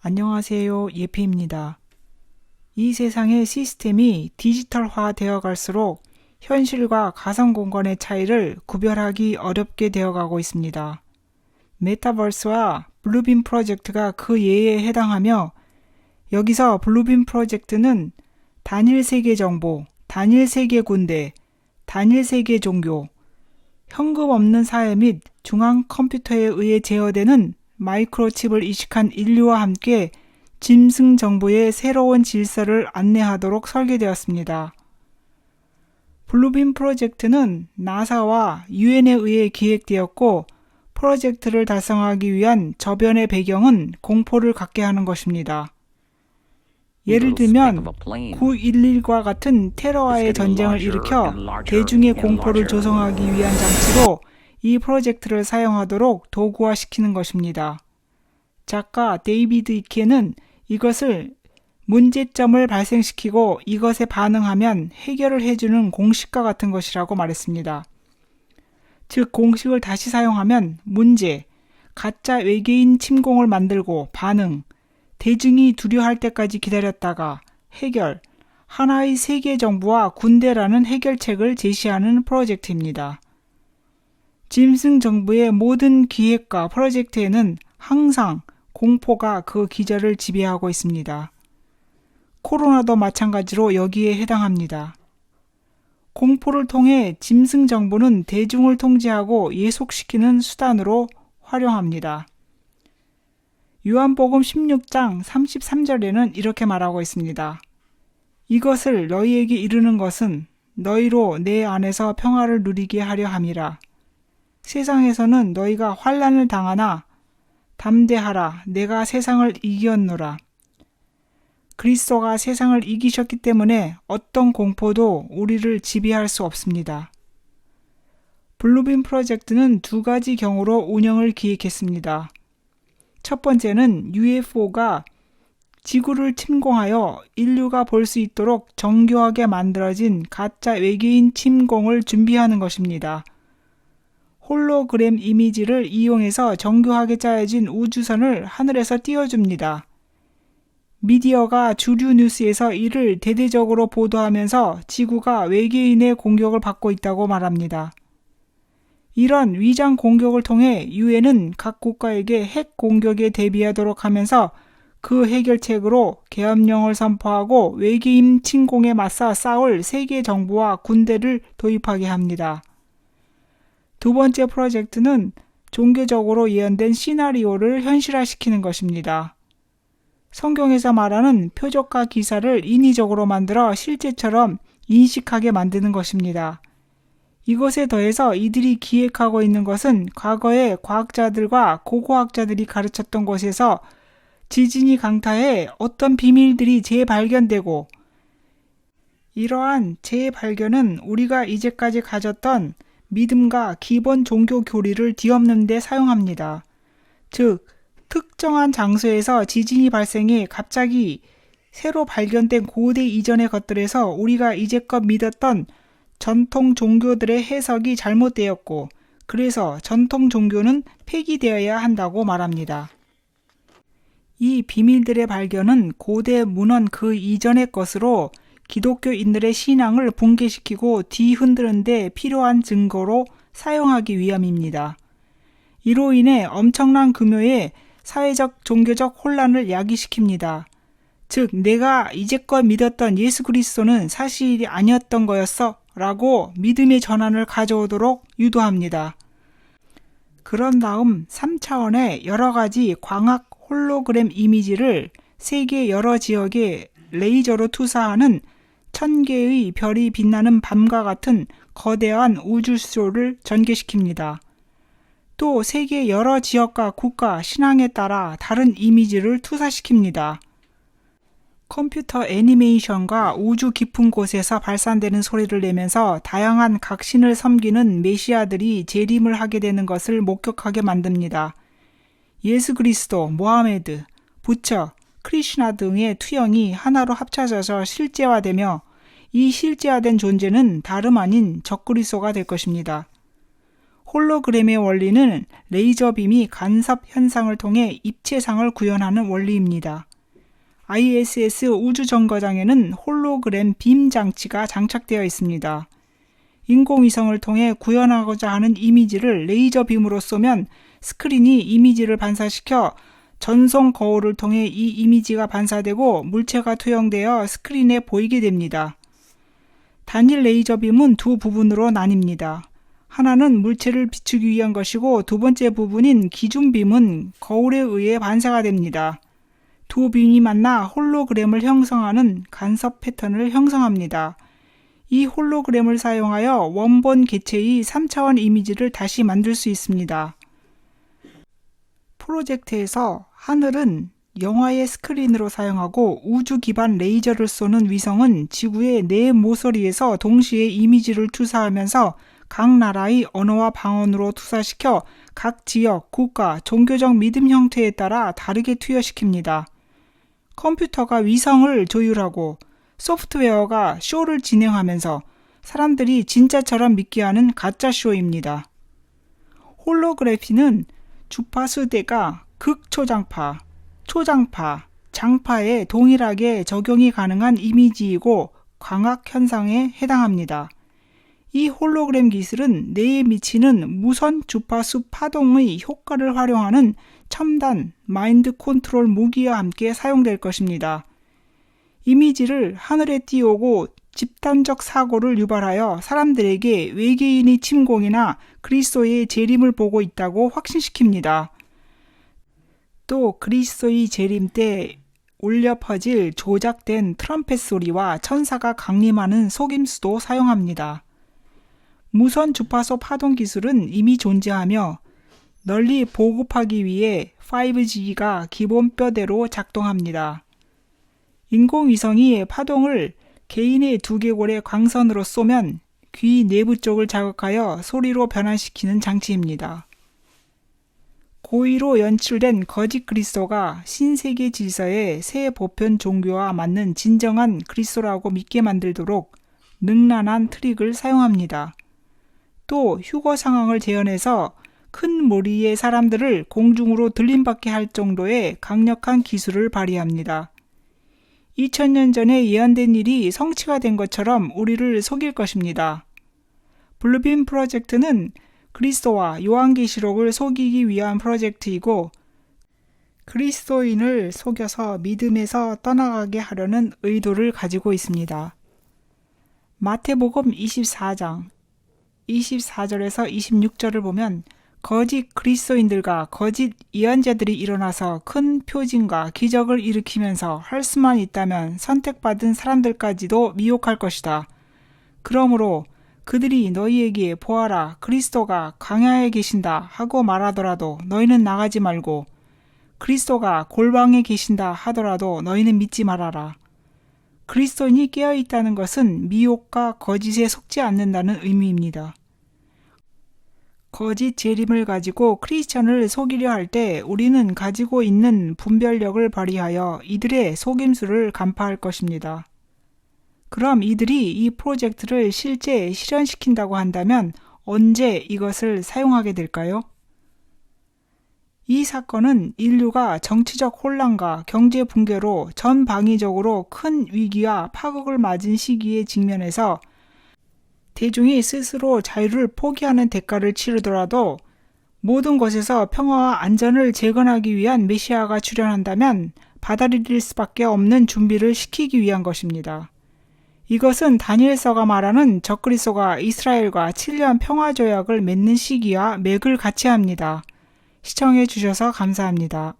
안녕하세요. 예피입니다. 이 세상의 시스템이 디지털화 되어 갈수록 현실과 가상 공간의 차이를 구별하기 어렵게 되어 가고 있습니다. 메타버스와 블루빔 프로젝트가 그 예에 해당하며, 여기서 블루빔 프로젝트는 단일 세계 정보, 단일 세계 군대, 단일 세계 종교, 현금 없는 사회 및 중앙 컴퓨터에 의해 제어되는 마이크로칩을 이식한 인류와 함께 짐승 정부의 새로운 질서를 안내하도록 설계되었습니다. 블루빔 프로젝트는 나사와 유엔에 의해 기획되었고, 프로젝트를 달성하기 위한 저변의 배경은 공포를 갖게 하는 것입니다. 예를 들면 9.11과 같은 테러와의 전쟁을 일으켜 대중의 공포를 조성하기 위한 장치로 이 프로젝트를 사용하도록 도구화시키는 것입니다. 작가 데이비드 이케는 이것을 문제점을 발생시키고 이것에 반응하면 해결을 해주는 공식과 같은 것이라고 말했습니다. 즉, 공식을 다시 사용하면 문제, 가짜 외계인 침공을 만들고 반응, 대중이 두려워할 때까지 기다렸다가 해결, 하나의 세계 정부와 군대라는 해결책을 제시하는 프로젝트입니다. 짐승 정부의 모든 기획과 프로젝트에는 항상 공포가 그 기절을 지배하고 있습니다. 코로나도 마찬가지로 여기에 해당합니다. 공포를 통해 짐승 정부는 대중을 통제하고 예속시키는 수단으로 활용합니다. 요한복음 16장 33절에는 이렇게 말하고 있습니다. 이것을 너희에게 이르는 것은 너희로 내 안에서 평화를 누리게 하려 함이라. 세상에서는 너희가 환난을 당하나 담대하라, 내가 세상을 이겼노라. 그리스도가 세상을 이기셨기 때문에 어떤 공포도 우리를 지배할 수 없습니다. 블루빔 프로젝트는 두 가지 경우로 운영을 기획했습니다. 첫 번째는 UFO가 지구를 침공하여 인류가 볼 수 있도록 정교하게 만들어진 가짜 외계인 침공을 준비하는 것입니다. 홀로그램 이미지를 이용해서 정교하게 짜여진 우주선을 하늘에서 띄워줍니다. 미디어가 주류 뉴스에서 이를 대대적으로 보도하면서 지구가 외계인의 공격을 받고 있다고 말합니다. 이런 위장 공격을 통해 유엔은 각 국가에게 핵 공격에 대비하도록 하면서 그 해결책으로 계엄령을 선포하고 외계인 침공에 맞서 싸울 세계 정부와 군대를 도입하게 합니다. 두 번째 프로젝트는 종교적으로 예언된 시나리오를 현실화시키는 것입니다. 성경에서 말하는 표적과 기사를 인위적으로 만들어 실제처럼 인식하게 만드는 것입니다. 이것에 더해서 이들이 기획하고 있는 것은 과거에 과학자들과 고고학자들이 가르쳤던 곳에서 지진이 강타해 어떤 비밀들이 재발견되고, 이러한 재발견은 우리가 이제까지 가졌던 믿음과 기본 종교 교리를 뒤엎는 데 사용합니다. 즉, 특정한 장소에서 지진이 발생해 갑자기 새로 발견된 고대 이전의 것들에서 우리가 이제껏 믿었던 전통 종교들의 해석이 잘못되었고, 그래서 전통 종교는 폐기되어야 한다고 말합니다. 이 비밀들의 발견은 고대 문헌 그 이전의 것으로 기독교인들의 신앙을 붕괴시키고 뒤흔드는 데 필요한 증거로 사용하기 위함입니다. 이로 인해 엄청난 규모의 사회적 종교적 혼란을 야기시킵니다. 즉, 내가 이제껏 믿었던 예수 그리스도는 사실이 아니었던 거였어 라고 믿음의 전환을 가져오도록 유도합니다. 그런 다음 3차원의 여러 가지 광학 홀로그램 이미지를 세계 여러 지역에 레이저로 투사하는 1000개의 별이 빛나는 밤과 같은 거대한 우주쇼를 전개시킵니다. 또 세계 여러 지역과 국가, 신앙에 따라 다른 이미지를 투사시킵니다. 컴퓨터 애니메이션과 우주 깊은 곳에서 발산되는 소리를 내면서 다양한 각신을 섬기는 메시아들이 재림을 하게 되는 것을 목격하게 만듭니다. 예수 그리스도, 모하메드, 부처, 크리슈나 등의 투영이 하나로 합쳐져서 실제화되며, 이 실제화된 존재는 다름 아닌 적그리스도가 될 것입니다. 홀로그램의 원리는 레이저빔이 간섭 현상을 통해 입체상을 구현하는 원리입니다. ISS 우주정거장에는 홀로그램 빔 장치가 장착되어 있습니다. 인공위성을 통해 구현하고자 하는 이미지를 레이저빔으로 쏘면 스크린이 이미지를 반사시켜 전송 거울을 통해 이 이미지가 반사되고 물체가 투영되어 스크린에 보이게 됩니다. 단일 레이저빔은 두 부분으로 나뉩니다. 하나는 물체를 비추기 위한 것이고 두 번째 부분인 기준빔은 거울에 의해 반사가 됩니다. 두 빔이 만나 홀로그램을 형성하는 간섭 패턴을 형성합니다. 이 홀로그램을 사용하여 원본 개체의 3차원 이미지를 다시 만들 수 있습니다. 프로젝트에서 하늘은 영화의 스크린으로 사용하고 우주 기반 레이저를 쏘는 위성은 지구의 네 모서리에서 동시에 이미지를 투사하면서 각 나라의 언어와 방언으로 투사시켜 각 지역, 국가, 종교적 믿음 형태에 따라 다르게 투여시킵니다. 컴퓨터가 위성을 조율하고 소프트웨어가 쇼를 진행하면서 사람들이 진짜처럼 믿게 하는 가짜 쇼입니다. 홀로그래피는 주파수대가 극초장파, 초장파, 장파에 동일하게 적용이 가능한 이미지이고 광학 현상에 해당합니다. 이 홀로그램 기술은 뇌에 미치는 무선 주파수 파동의 효과를 활용하는 첨단 마인드 컨트롤 무기와 함께 사용될 것입니다. 이미지를 하늘에 띄우고 집단적 사고를 유발하여 사람들에게 외계인의 침공이나 그리스도의 재림을 보고 있다고 확신시킵니다. 또 그리스도의 재림 때 울려 퍼질 조작된 트럼펫 소리와 천사가 강림하는 속임수도 사용합니다. 무선 주파수 파동 기술은 이미 존재하며 널리 보급하기 위해 5G가 기본 뼈대로 작동합니다. 인공위성이 파동을 개인의 두개골의 광선으로 쏘면 귀 내부 쪽을 자극하여 소리로 변환시키는 장치입니다. 고의로 연출된 거짓 그리스도가 신세계 질서의 새 보편 종교와 맞는 진정한 그리스도라고 믿게 만들도록 능란한 트릭을 사용합니다. 또 휴거 상황을 재현해서 큰 무리의 사람들을 공중으로 들림받게 할 정도의 강력한 기술을 발휘합니다. 2000년 전에 예언된 일이 성취가 된 것처럼 우리를 속일 것입니다. 블루빔 프로젝트는 그리스도와 요한계시록을 속이기 위한 프로젝트이고 그리스도인을 속여서 믿음에서 떠나가게 하려는 의도를 가지고 있습니다. 마태복음 24장 24절에서 26절을 보면 거짓 그리스도인들과 거짓 예언자들이 일어나서 큰 표징과 기적을 일으키면서 할 수만 있다면 선택받은 사람들까지도 미혹할 것이다. 그러므로 그들이 너희에게 보아라 그리스도가 광야에 계신다 하고 말하더라도 너희는 나가지 말고 그리스도가 골방에 계신다 하더라도 너희는 믿지 말아라. 그리스도인이 깨어있다는 것은 미혹과 거짓에 속지 않는다는 의미입니다. 거짓 재림을 가지고 크리스천을 속이려 할 때 우리는 가지고 있는 분별력을 발휘하여 이들의 속임수를 간파할 것입니다. 그럼 이들이 이 프로젝트를 실제 실현시킨다고 한다면 언제 이것을 사용하게 될까요? 이 사건은 인류가 정치적 혼란과 경제 붕괴로 전방위적으로 큰 위기와 파국을 맞은 시기에 직면해서 대중이 스스로 자유를 포기하는 대가를 치르더라도 모든 것에서 평화와 안전을 재건하기 위한 메시아가 출현한다면 받아들일 수밖에 없는 준비를 시키기 위한 것입니다. 이것은 다니엘서가 말하는 적그리스도가 이스라엘과 7년 평화조약을 맺는 시기와 맥을 같이 합니다. 시청해 주셔서 감사합니다.